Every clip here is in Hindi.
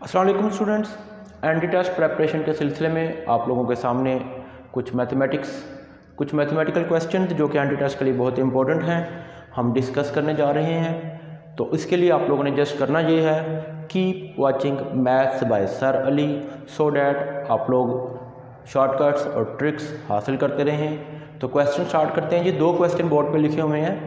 अस्सलाम वालेकुम स्टूडेंट्स, एंटी टेस्ट प्रेपरेशन के सिलसिले में आप लोगों के सामने कुछ मैथमेटिकल क्वेश्चन जो कि एंटी टेस्ट के लिए बहुत इंपॉर्टेंट हैं हम डिस्कस करने जा रहे हैं। तो इसके लिए आप लोगों ने जस्ट करना ये है, keep watching maths by sir Ali so that आप लोग शॉर्टकट्स और ट्रिक्स हासिल करते रहें। तो क्वेश्चन स्टार्ट करते हैं जी। दो क्वेश्चन बोर्ड पे लिखे हुए हैं।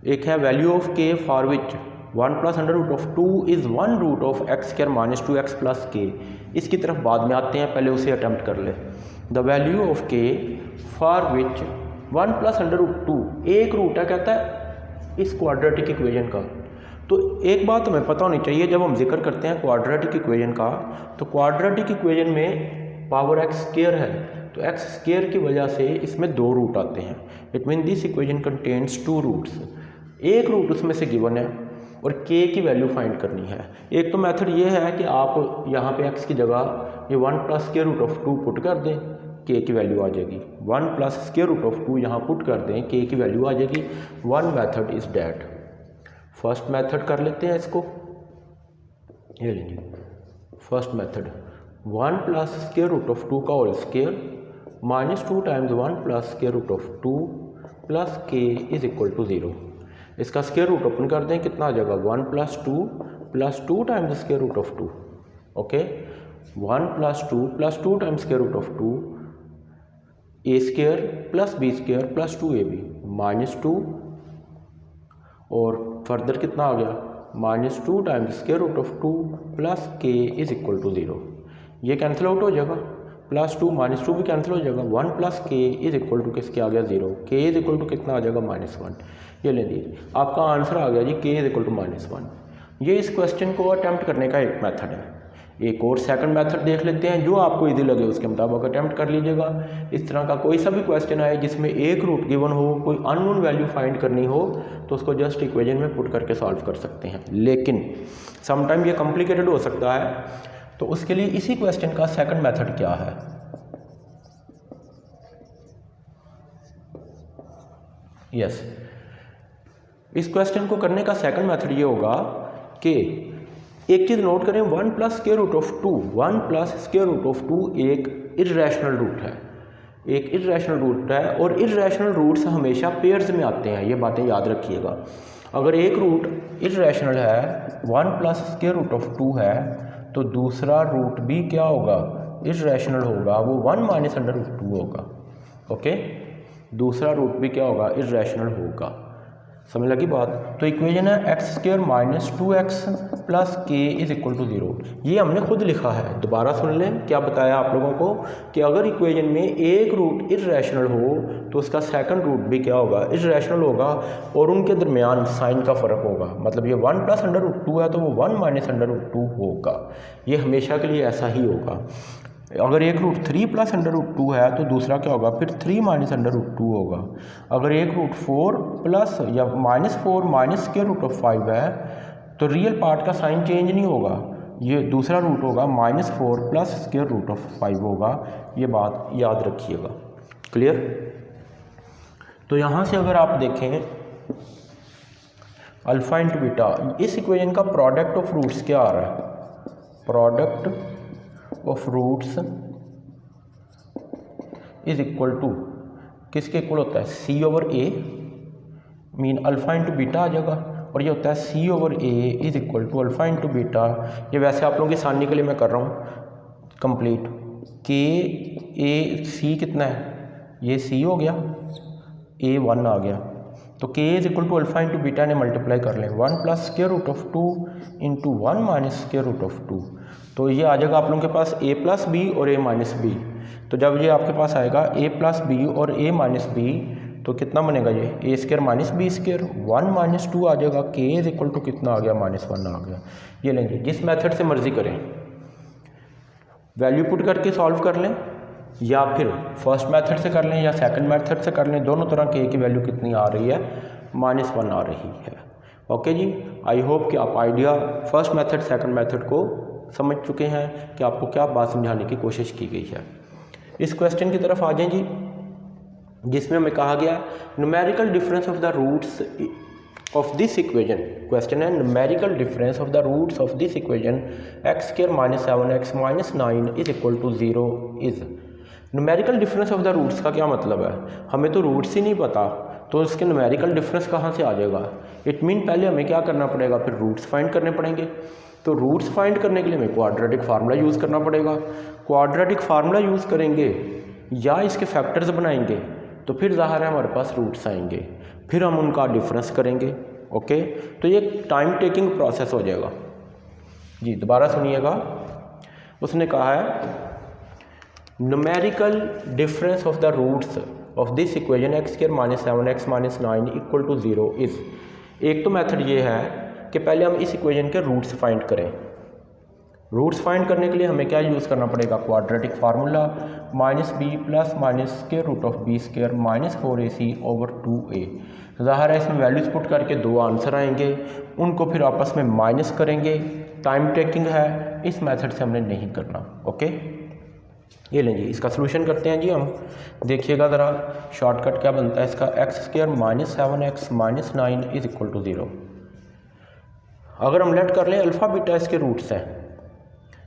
एक है value of K for which 1 plus under root of 2 is 1 root of X square minus 2x plus K. इसकी तरफ बाद में आते हैं, पहले उसे अटैम्प्ट कर ले। The value of K for which 1 plus under root 2 एक रूट है, कहता है इस क्वाड्रेटिक इक्वेशन का। तो एक बात हमें पता होनी चाहिए, जब हम जिक्र करते हैं क्वाड्रेटिक इक्वेशन का, तो क्वाड्रेटिक इक्वेशन में पावर एक्स स्क्वायर है, तो एक्स स्क्वायर की वजह से इसमें दो रूट आते हैं। It mean this equation contains 2 roots. एक रूट उसमें से गिवन है और k की वैल्यू फाइंड करनी है। एक तो मेथड ये है कि आप यहाँ पे x की जगह ये 1 plus square root of 2 put कर दें, k की वैल्यू आ जाएगी। 1 प्लस स्क्वायर रूट ऑफ 2 यहाँ पुट कर दें, k की वैल्यू आ जाएगी। One method is that. First method कर लेते हैं इसको, ये लीजिए first method. 1 plus square root of 2 का whole square minus 2 times 1 plus square root of 2 plus k is equal to 0। इसका स्क्वायर रूट ओपन कर दें, कितना आ जाएगा 1 plus 2 times square root of 2। Okay, 1 plus 2 times square root of 2 A square plus B square plus 2ab minus 2 और फर्दर कितना आ गया minus 2 times square root of 2 plus k is equal to 0। ये कैंसिल आउट हो जाएगा, प्लस 2 माइनस 2 भी कैंसिल हो जाएगा। 1 plus k is equal to किसके आ गया 0। k इज इक्वल टू कितना आ जाएगा -1। ये ले लीजिए आपका आंसर आ गया जी, k इज इक्वल टू -1। ये इस क्वेश्चन को अटैम्प्ट करने का एक मेथड है। एक और सेकंड मेथड देख लेते हैं, जो आपको इजी लगे उसके मुताबिक अटैम्प्ट कर लीजिएगा। इस तरह का कोई सा भी क्वेश्चन आए जिसमें एक रूट गिवन हो, कोई अननोन वैल्यू फाइंड करनी हो, तो उसको जस्ट इक्वेशन में पुट करके सॉल्व कर सकते हैं। लेकिन समटाइम ये कॉम्प्लिकेटेड हो सकता है, तो उसके लिए इसी क्वेश्चन का सेकंड मेथड क्या है। यस, इस क्वेश्चन को करने का सेकंड मेथड ये होगा कि एक चीज़ नोट करें, 1 plus square root of 2, 1 plus square root of 2 एक इर्रेशनल रूट है, एक इर्रेशनल रूट है। और इर्रेशनल रूट्स हमेशा पेयर्स में आते हैं, ये बातें याद रखिएगा। अगर एक रूट इर्रेशनल है, 1 प्लस स्क्वायर रूट ऑफ 2 है, तो दूसरा रूट भी क्या होगा इर्रेशनल होगा, वो 1 माइनस अंडर रूट 2 होगा। ओके, दूसरा रूट भी क्या होगा इर्रेशनल होगा। समझ लगी बात। तो इक्वेशन है X square minus 2x plus k is equal to 0। ये हमने खुद लिखा है, दोबारा सुन लें क्या बताया आप लोगों को कि अगर इक्वेशन में एक रूट इर्रेशनल हो तो उसका सेकंड रूट भी क्या होगा इर्रेशनल होगा, और उनके दरमियान साइन का फ़र्क होगा। मतलब ये 1 प्लस अंडर रूट 2 है तो वो 1 माइनस अंडर रूट 2 होगा। ये हमेशा के लिए ऐसा ही होगा। अगर एक रूट 3 प्लस अंडर रूट 2 है तो दूसरा क्या होगा फिर 3 माइनस अंडर रूट 2 होगा। अगर एक रूट 4 प्लस या -4 माइनस स्क्वायर रूट ऑफ 5 है तो रियल पार्ट का साइन चेंज नहीं होगा, ये दूसरा रूट होगा -4 प्लस स्क्वायर रूट ऑफ 5 होगा। ये बात याद रखिएगा। क्लियर। तो यहाँ से अगर आप देखें अल्फा इंटू बीटा, इस इक्वेशन का प्रोडक्ट ऑफ रूट्स क्या आ रहा है, product of roots is equal to किसके इक्वल होता है c over a, mean alpha into beta आ जाएगा, और ये होता है c over a is equal to alpha into beta. ये वैसे आप लोगों की आसानी के लिए मैं कर रहा हूँ कंप्लीट। k a c कितना है, ये c हो गया, a 1 आ गया, तो k is equal to alpha into beta ने मल्टीप्लाई कर लें 1 plus square root of 2 into 1 minus square root of 2। तो ये आ जाएगा आप लोगों के पास a प्लस बी और a माइनस बी। तो जब ये आपके पास आएगा a प्लस बी और a माइनस बी, तो कितना बनेगा ये a square minus B square, 1 minus 2 आ जाएगा, k इज इक्वल टू कितना आ गया -1 आ गया। ये लेंगे, जिस मेथड से मर्जी करें, वैल्यू पुट करके सॉल्व कर लें या फिर फर्स्ट मेथड से कर लें या सेकंड मेथड से कर लें, दोनों तरह k की वैल्यू कितनी आ रही है -1 आ रही है। ओके जी, आई होप कि आप idea first method second method को समझ चुके हैं कि आपको क्या बात समझाने की कोशिश की गई है। इस क्वेश्चन की तरफ आ जाएं जी, जिसमें हमें कहा गया numerical difference of the roots of this equation, question है numerical difference of the roots of this equation x square minus 7x minus 9 is equal to 0 is. Numerical difference of the roots का क्या मतलब है? हमें तो रूट्स ही नहीं पता, तो इसके न्यूमेरिकल डिफरेंस कहाँ से आ जाएगा? इट मीन पहले हमें क्या करना पड़ेगा, फिर रूट्स फाइंड करने पड़ेंगे। तो रूट्स फाइंड करने के लिए हमें क्वाड्रेटिक फार्मूला यूज़ करना पड़ेगा। क्वाड्रेटिक फार्मूला यूज़ करेंगे या इसके फैक्टर्स बनाएंगे तो फिर ज़ाहिर है हमारे पास रूट्स आएंगे, फिर हम उनका डिफरेंस करेंगे। ओके, तो ये टाइम टेकिंग प्रोसेस हो जाएगा जी। दोबारा सुनिएगा, उसने कहा है numerical difference of the roots of this equation X square minus 7x minus 9 equal to 0 is. एक तो मेथड ये है कि पहले हम इस इक्वेशन के रूट्स फाइंड करें। रूट्स फाइंड करने के लिए हमें क्या यूज़ करना पड़ेगा? Quadratic formula minus B plus minus square root of B square minus 4ac over 2a। ज़ाहिर है इसमें वैल्यूज़ पुट करके दो आंसर आएंगे, उनको फिर आपस में माइनस करेंगे। टाइम टेकिंग है, इस मेथड से हमने नहीं करना। ओके, ये लें जी, इसका सलूशन करते हैं जी हम। देखिएगा ज़रा शॉर्टकट क्या बनता है इसका, X square minus 7x minus 9 is equal to 0। अगर हम लेट कर लें अल्फ़ा बीटा इसके रूट्स हैं,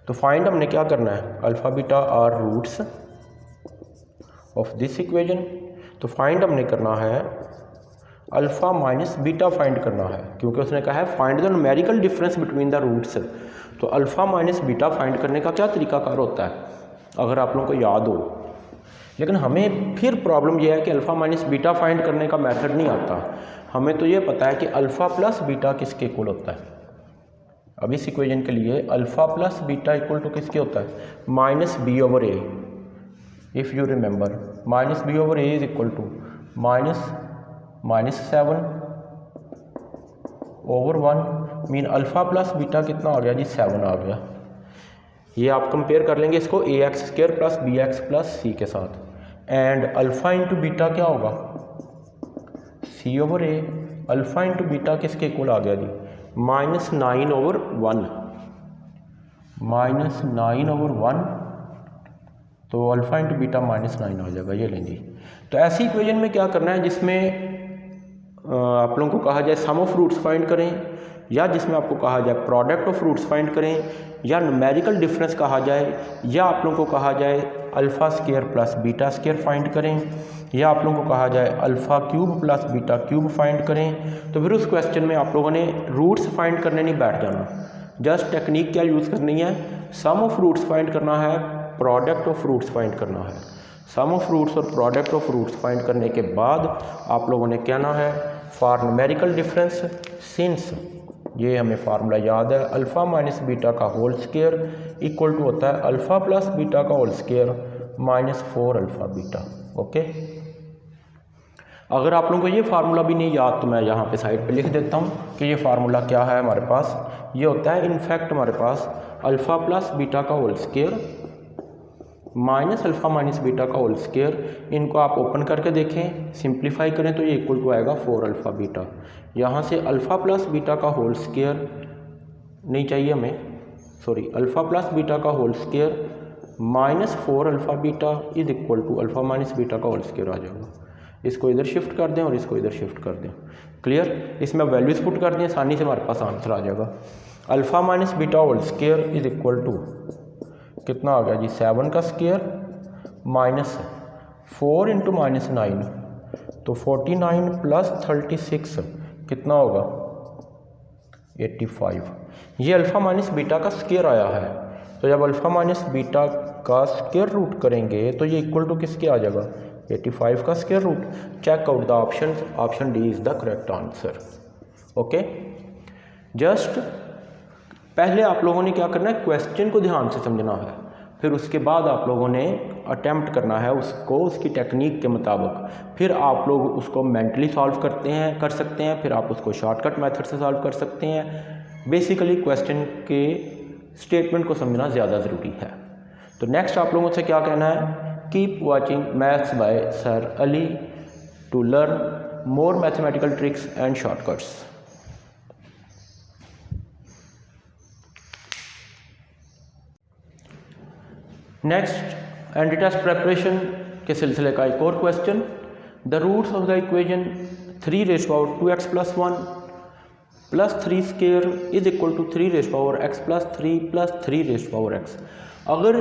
तो फाइंड हमने क्या करना है, alpha beta are roots of this equation. तो फाइंड हमने करना है अल्फ़ा माइनस बीटा फाइंड करना है, क्योंकि उसने कहा है find the numerical difference between the roots. तो अल्फ़ा माइनस बीटा फाइंड करने का क्या तरीकाकार होता है, अगर आप लोगों को याद हो। लेकिन हमें फिर प्रॉब्लम यह है कि अल्फ़ा माइनस बीटा फाइंड करने का मेथड नहीं आता। हमें तो ये पता है कि अल्फ़ा प्लस बीटा किसके इक्वल होता है। अब इस इक्वेशन के लिए alpha plus beta equal to किसके होता है, minus B over A. If you remember minus B over A is equal to minus 7 over 1 mean alpha plus beta कितना आ गया जी, 7 आ गया। ये आप कंपेयर कर लेंगे इसको a x square plus b x plus c के साथ, एंड अल्फ़ा इंटू बीटा क्या होगा, c over a. Alpha into beta किसके इक्वल आ गया जी, माइनस 9 ओवर 1, माइनस 9 ओवर 1। तो अल्फ़ा इंटू बीटा माइनस 9 आ जाएगा, ये लेंगे। तो ऐसी इक्वेशन में क्या करना है जिसमें आप लोगों को कहा जाए सम ऑफ रूट्स फाइंड करें, या जिसमें आपको कहा जाए प्रोडक्ट ऑफ रूट्स फाइंड करें, या न्यूमेरिकल डिफरेंस कहा जाए, या आप लोगों को कहा जाए alpha square plus beta square find करें, या आप लोगों को कहा जाए alpha cube plus beta cube find करें। तो फिर उस क्वेश्चन में आप लोगों ने रूट्स फाइंड करने नहीं बैठ जाना, जस्ट टेक्निक क्या यूज़ करनी है, सम ऑफ रूट्स फाइंड करना है, प्रोडक्ट ऑफ रूट्स फाइंड करना है। सम ऑफ रूट्स और प्रोडक्ट ऑफ रूट्स फाइंड करने के बाद आप लोगों ने कहना है फॉर न्यूमेरिकल डिफरेंस सिंस, ये हमें फार्मूला याद है, अल्फ़ा माइनस बीटा का होल स्क्वायर इक्वल टू होता है अल्फ़ा प्लस बीटा का whole square minus 4 alpha beta. Okay, अगर आप लोगों को ये फार्मूला भी नहीं याद तो मैं यहाँ पे साइड पे लिख देता हूँ कि ये फार्मूला क्या है हमारे पास। ये होता है इनफैक्ट हमारे पास अल्फ़ा प्लस बीटा का whole square minus alpha minus beta का होल स्क्वायर। इनको आप ओपन करके देखें, सिंप्लीफाई करें तो ये इक्वल टू आएगा 4 अल्फ़ा बीटा। यहाँ से अल्फ़ा प्लस बीटा का होल स्क्वायर नहीं चाहिए हमें, सॉरी, अल्फ़ा प्लस बीटा का whole square minus 4 alpha beta is equal to alpha minus beta का होल स्क्वायर आ जाएगा। इसको इधर शिफ्ट कर दें और इसको इधर शिफ्ट कर दें। क्लियर, इसमें वैल्यूज पुट कर दें, आसानी से हमारे पास आंसर आ जाएगा। Alpha minus beta whole square is equal to कितना आ गया जी, 7 का स्क्वायर माइनस 4 इंटू माइनस 9, तो 49 प्लस 36 कितना होगा 85। ये अल्फ़ा माइनस बीटा का स्क्वायर आया है, तो जब अल्फ़ा माइनस बीटा का स्क्वायर रूट करेंगे तो ये इक्वल टू किसके आ जाएगा, 85 का square root. Check out the option, option D is the correct answer. Okay, just पहले आप लोगों ने क्या करना है, क्वेश्चन को ध्यान से समझना है, फिर उसके बाद आप लोगों ने अटेम्प्ट करना है उसको उसकी टेक्निक के मुताबिक। फिर आप लोग उसको मेंटली सॉल्व कर सकते हैं, फिर आप उसको शॉर्टकट मेथड से सॉल्व कर सकते हैं। बेसिकली क्वेश्चन के स्टेटमेंट को समझना ज़्यादा ज़रूरी है। तो नेक्स्ट आप लोगों से क्या कहना है, keep watching maths by sir Ali to learn more mathematical tricks and shortcuts. Next anti test preparation के सिलसिले का एक और question, the roots of the equation 3 raise to power 2x + 1 plus 3 square is equal to 3 raise power x plus 3 plus 3 raise power x। अगर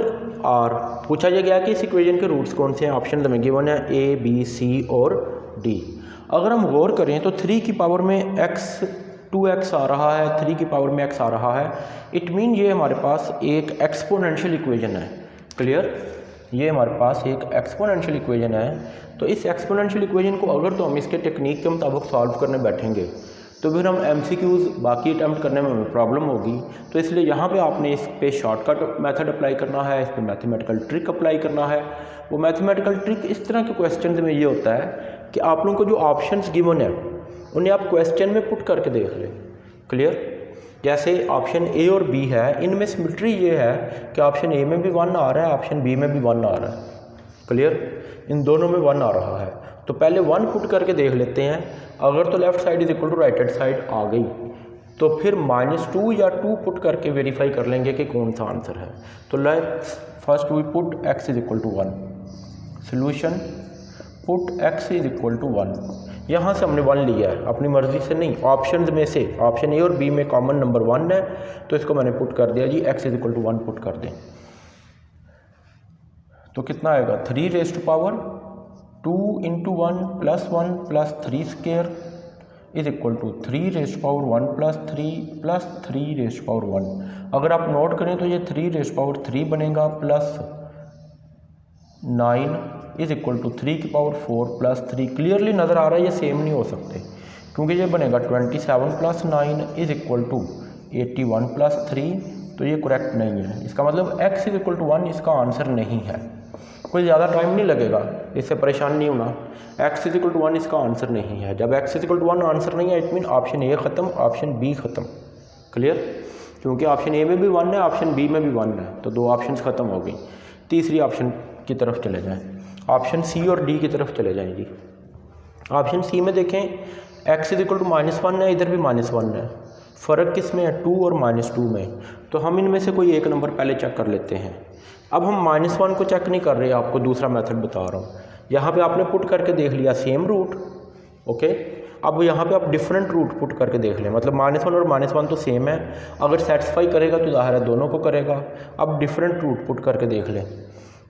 और पूछा जा गया कि इस इक्वेशन के रूट्स कौन से हैं, ऑप्शन में गिवन है A B C और D। अगर हम गौर करें तो 3 की पावर में x 2x आ रहा है, 3 की पावर में x आ रहा है। इट मीन ये हमारे पास एक एक्सपोनेंशियल इक्वेशन है। क्लियर, ये हमारे पास एक एक्सपोनेंशियल इक्वेशन है। तो इस एक्सपोनेंशियल इक्वेशन को अगर तो हम इसके टेक्निक के मुताबिक सॉल्व करने बैठेंगे तो फिर हम MCQs बाकी अटैम्प्ट करने में हमें प्रॉब्लम होगी। तो इसलिए यहाँ पे आपने इस पे शॉर्टकट मेथड अप्लाई करना है, इस पे मैथमेटिकल ट्रिक अप्लाई करना है। वो मैथमेटिकल ट्रिक इस तरह के क्वेश्चन में ये होता है कि आप लोगों को जो ऑप्शंस गिवन है उन्हें आप क्वेश्चन में पुट करके देख लें। क्लियर, जैसे ऑप्शन A और B है, इनमें सिमिट्री ये है कि ऑप्शन A में भी 1 आ रहा है, ऑप्शन B में भी 1 आ रहा है। क्लियर, इन दोनों में 1 आ रहा है। तो पहले 1 पुट करके देख लेते हैं। अगर तो left side is equal to right hand side आ गई तो फिर -2 या 2 पुट करके वेरीफाई कर लेंगे कि कौन सा आंसर है। तो let's first we put x is equal to 1, solution put x is equal to 1। यहाँ से हमने 1 लिया है, अपनी मर्जी से नहीं, ऑप्शन में से ऑप्शन A और B में कॉमन नंबर 1 है तो इसको मैंने पुट कर दिया जी, x is equal to 1 put कर दें तो कितना आएगा 3 raise to power 2 into 1 plus 1 plus 3 square is equal to 3 raise to power 1 plus 3 raise to power 1। अगर आप नोट करें तो ये 3 रेज़ टू पावर 3 बनेगा प्लस 9 इज इक्वल टू 3 की पावर 4 प्लस 3। क्लियरली नज़र आ रहा है ये सेम नहीं हो सकते क्योंकि ये बनेगा 27 plus 9 is equal to 81 plus 3, तो ये करेक्ट नहीं है। इसका मतलब x इज इक्वल टू 1 इसका आंसर नहीं है। कोई ज़्यादा टाइम नहीं लगेगा, इससे परेशान नहीं होना। x इज इक्वल टू 1 इसका आंसर नहीं है। जब x is equal to 1 answer नहीं है इट मीन ऑप्शन A ख़त्म, ऑप्शन B ख़त्म। क्लियर, क्योंकि ऑप्शन A में भी 1 है, ऑप्शन B में भी 1 है, तो 2 ऑप्शन ख़त्म हो गई। तीसरी ऑप्शन की तरफ चले जाएँ, ऑप्शन C और D की तरफ चले जाएंगी। ऑप्शन C में देखें x इज इक्वल टू -1 है, इधर भी -1 है, फ़र्क किस में है 2 और -2 में। तो हम इनमें से कोई एक नंबर पहले चेक कर लेते हैं। अब हम -1 को चेक नहीं कर रहे, आपको दूसरा मेथड बता रहा हूँ। यहाँ पे आपने पुट करके देख लिया सेम रूट, ओके। अब यहाँ पे आप डिफरेंट रूट पुट करके देख लें, मतलब -1 और -1 तो सेम है, अगर सेटिस्फाई करेगा तो ज़ाहिर है दोनों को करेगा। अब डिफरेंट रूट पुट करके देख लें,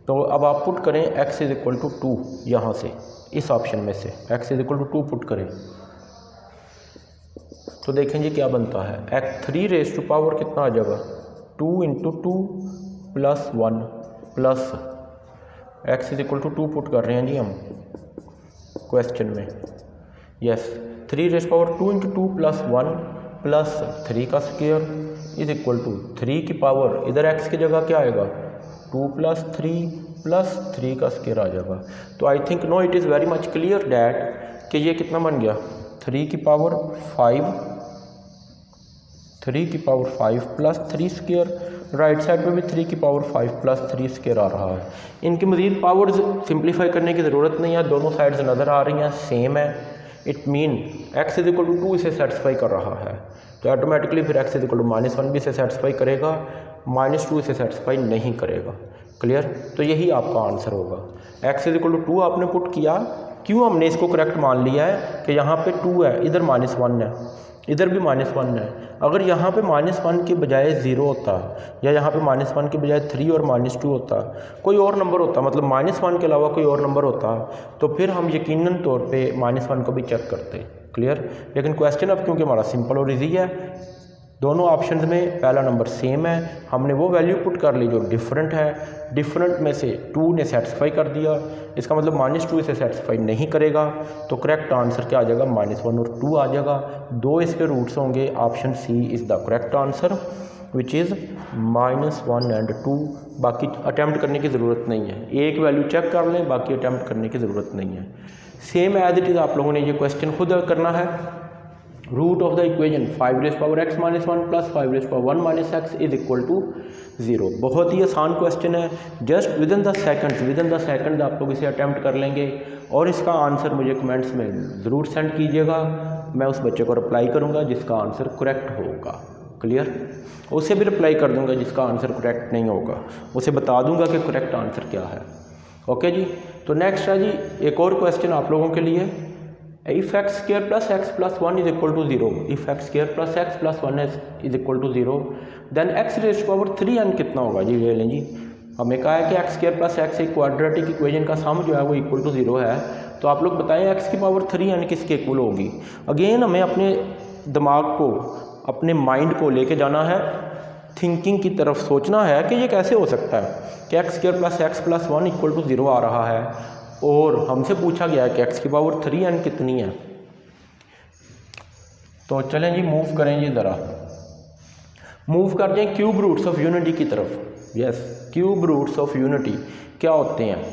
तो अब आप पुट करें x इज इक्वल टू 2, यहाँ से इस ऑप्शन में से x is equal to 2 put करें तो देखें जी क्या बनता है। 3 रेज़ टू पावर कितना आ जाएगा 2 into 2 plus 1 plus x is equal to 2 put कर रहे हैं जी हम क्वेश्चन में। Yes, 3 raise power 2 into 2 plus 1 plus 3 का स्क्वायर इज इक्वल टू 3 की पावर, इधर x की जगह क्या आएगा 2 प्लस 3 का स्क्वायर आ जाएगा। तो I think no it is very much clear that कि ये कितना बन गया 3 की power 5 plus 3 square, right side पे भी 3 की पावर 5 प्लस 3 स्क्वायर आ रहा है। इनकी मज़ीद पावर्स सिंप्लीफाई करने की ज़रूरत नहीं है, दोनों साइड्स नज़र आ रही हैं सेम है। It mean x is equal to 2 इसे सेटिस्फाई कर रहा है, तो ऑटोमेटिकली फिर x इज इक्वल टू -1 भी इसे सेटिस्फाई करेगा, -2 इसे सेटिस्फाई नहीं करेगा। क्लियर, तो यही आपका आंसर होगा। x इज इक्वल टू 2 आपने पुट किया, क्यों हमने इसको करेक्ट मान लिया है कि यहाँ पे 2 है, इधर -1 है, इधर भी -1 है। अगर यहाँ पे -1 के बजाय 0 होता या यहाँ पे -1 के बजाय 3 और -2 होता, कोई और नंबर होता, मतलब -1 के अलावा कोई और नंबर होता, तो फिर हम यकीनन तौर पे -1 को भी चेक करते। क्लियर, लेकिन क्वेश्चन अब क्योंकि हमारा सिंपल और ईजी है, दोनों ऑप्शंस में पहला नंबर सेम है, हमने वो वैल्यू पुट कर ली जो डिफरेंट है, डिफरेंट में से 2 ने सेटिस्फाई कर दिया, इसका मतलब -2 इसे सेटिस्फाई नहीं करेगा, तो करेक्ट आंसर क्या आ जाएगा 1 और 2 आ जाएगा। 2 इसके रूट्स होंगे, option C is the correct answer which is -1 and 2। बाकी अटैम्प्ट करने की ज़रूरत नहीं है, एक वैल्यू चेक कर लें, बाकी अटैम्प्ट करने की ज़रूरत नहीं है। सेम एज इट इज़ आप लोगों ने ये क्वेश्चन खुद करना है। Root of the equation 5 raise power x minus 1 plus 5 raise power 1 minus x is equal to 0। बहुत ही आसान क्वेश्चन है, just within the second आप लोग इसे अटैम्प्ट कर लेंगे और इसका आंसर मुझे कमेंट्स में ज़रूर सेंड कीजिएगा, मैं उस बच्चे को रिप्लाई करूँगा जिसका आंसर करेक्ट होगा। क्लियर, उसे भी रिप्लाई कर दूँगा जिसका आंसर करेक्ट नहीं होगा, उसे बता दूँगा कि करेक्ट आंसर क्या है। ओके जी, तो नेक्स्ट है जी एक और क्वेश्चन आप लोगों के लिए। If x square plus x plus 1 is equal to 0, if x square plus x plus 1 is equal to 0, then x raise to power 3n कितना होगा जी? ले लें जी, हमें कहा है कि एक्स स्क्वायर प्लस एक्स एक क्वाड्रेटिक इक्वेशन का सम जो है वो इक्वल टू 0 है, तो आप लोग बताएं एक्स की पावर 3n किसके इक्वल होगी? अगेन हमें अपने दिमाग को, अपने माइंड को लेके जाना है, थिंकिंग की तरफ सोचना है कि ये कैसे हो सकता है कि x square plus x plus 1 equal to 0 आ रहा है और हमसे पूछा गया है कि एक्स की पावर 3n कितनी है। तो चलें जी मूव करें जी, ज़रा मूव कर जाएं क्यूब रूट्स ऑफ यूनिटी की तरफ। Yes, cube roots of unity क्या होते हैं?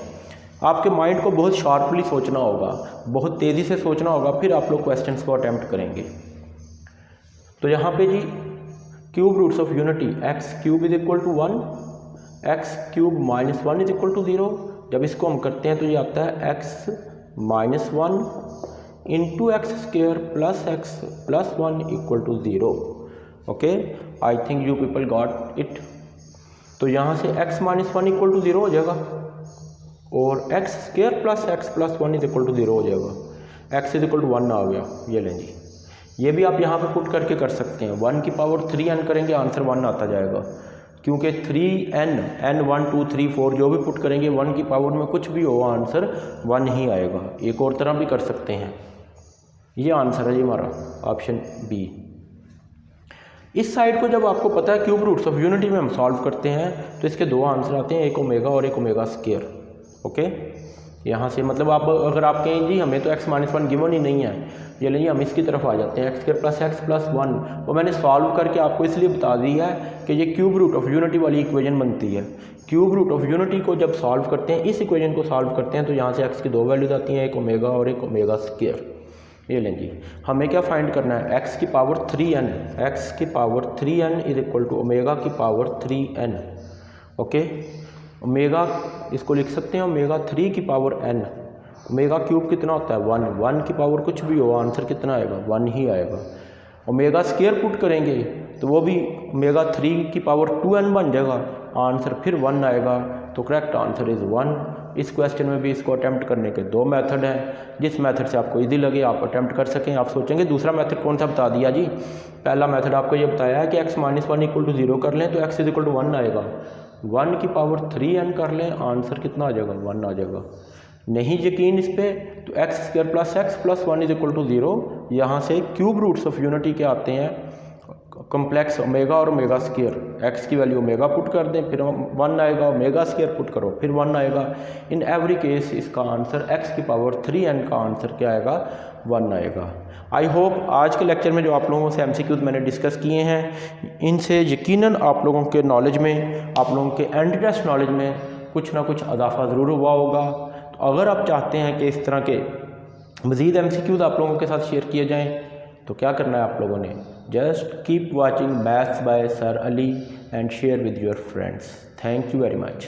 आपके माइंड को बहुत शार्पली सोचना होगा, बहुत तेज़ी से सोचना होगा, फिर आप लोग क्वेश्चंस को अटेम्प्ट करेंगे। तो यहाँ पे जी cube roots of unity, x cube is equal to 1, x cube minus 1 is equal to 0। जब इसको हम करते हैं तो ये आता है x minus 1 into x square plus x plus 1 equal to 0। Okay, I think you people got it. तो यहाँ से x माइनस 1 इक्वल टू 0 हो जाएगा और x square plus x plus 1 is equal to 0 हो जाएगा। x इज इक्वल टू 1 आ गया, ये लें जी। ये भी आप यहाँ पे पुट करके कर सकते हैं, 1 की पावर 3n करेंगे आंसर 1 आता जाएगा, क्योंकि 3n n 1 2 3 4 जो भी पुट करेंगे 1 की पावर में कुछ भी हो आंसर 1 ही आएगा। एक और तरह भी कर सकते हैं, ये आंसर है जी हमारा ऑप्शन बी। इस साइड को जब आपको पता है क्यूब रूट्स ऑफ यूनिटी में हम सॉल्व करते हैं तो इसके दो आंसर आते हैं, एक ओमेगा और एक ओमेगा स्क्वायर। ओके, यहाँ से मतलब आप अगर आप कहें जी हमें तो x माइनस 1 गिवन ही नहीं है, ये लेंगे हम इसकी तरफ आ जाते हैं, x square plus x plus 1, वो मैंने सॉल्व करके आपको इसलिए बता दिया है कि ये क्यूब रूट ऑफ यूनिटी वाली इक्वेशन बनती है। क्यूब रूट ऑफ यूनिटी को जब सॉल्व करते हैं, इस इक्वेशन को सॉल्व करते हैं, तो यहाँ से x की दो वैल्यूज आती हैं, एक ओमेगा और एक ओमेगा स्क्वायर। ये लें जी, हमें क्या फाइंड करना है? x की पावर 3n, x की power 3n is equal to omega की पावर 3n। ओके, ओमेगा इसको लिख सकते हैं ओमेगा 3 की पावर n। ओमेगा क्यूब कितना होता है? 1, 1 की पावर कुछ भी हो आंसर कितना आएगा? 1 ही आएगा। ओमेगा स्क्वायर पुट करेंगे तो वो भी ओमेगा 3 की पावर 2n बन जाएगा, आंसर फिर 1 आएगा। तो करेक्ट आंसर इज़ 1। इस क्वेश्चन में भी इसको अटैम्प्ट करने के दो मेथड हैं, जिस मेथड से आपको इजी लगे आप अटैम्प्ट कर सकें। आप सोचेंगे दूसरा मेथड कौन सा बता दिया जी? पहला मेथड आपको ये बताया है कि x माइनस 1 इक्वल टू 0 कर लें तो x इज इक्वल टू 1 आएगा, 1 की पावर 3n कर लें आंसर कितना आ जाएगा? 1 आ जाएगा। नहीं यकीन इस पर तो x square plus x plus 1 is equal to 0, यहाँ से क्यूब रूट्स ऑफ यूनिटी के आते हैं कॉम्प्लेक्स ओमेगा और ओमेगा स्क्वायर। एक्स की वैल्यू ओमेगा पुट कर दें फिर 1 आएगा, ओमेगा स्क्वायर पुट करो फिर 1 आएगा। इन एवरी केस इसका आंसर x की पावर 3n का आंसर क्या आएगा? 1 आएगा। आई होप आज के लेक्चर में जो आप लोगों से MCQs मैंने डिस्कस किए हैं, इनसे यकीनन आप लोगों के नॉलेज में, आप लोगों के एंटी टेस्ट नॉलेज में कुछ ना कुछ इजाफा ज़रूर हुआ होगा। तो अगर आप चाहते हैं कि इस तरह के मज़ीद MCQs आप लोगों के साथ शेयर किए जाएँ तो क्या करना है आप लोगों ने? Just keep watching maths by sir Ali and share with your friends. Thank you very much.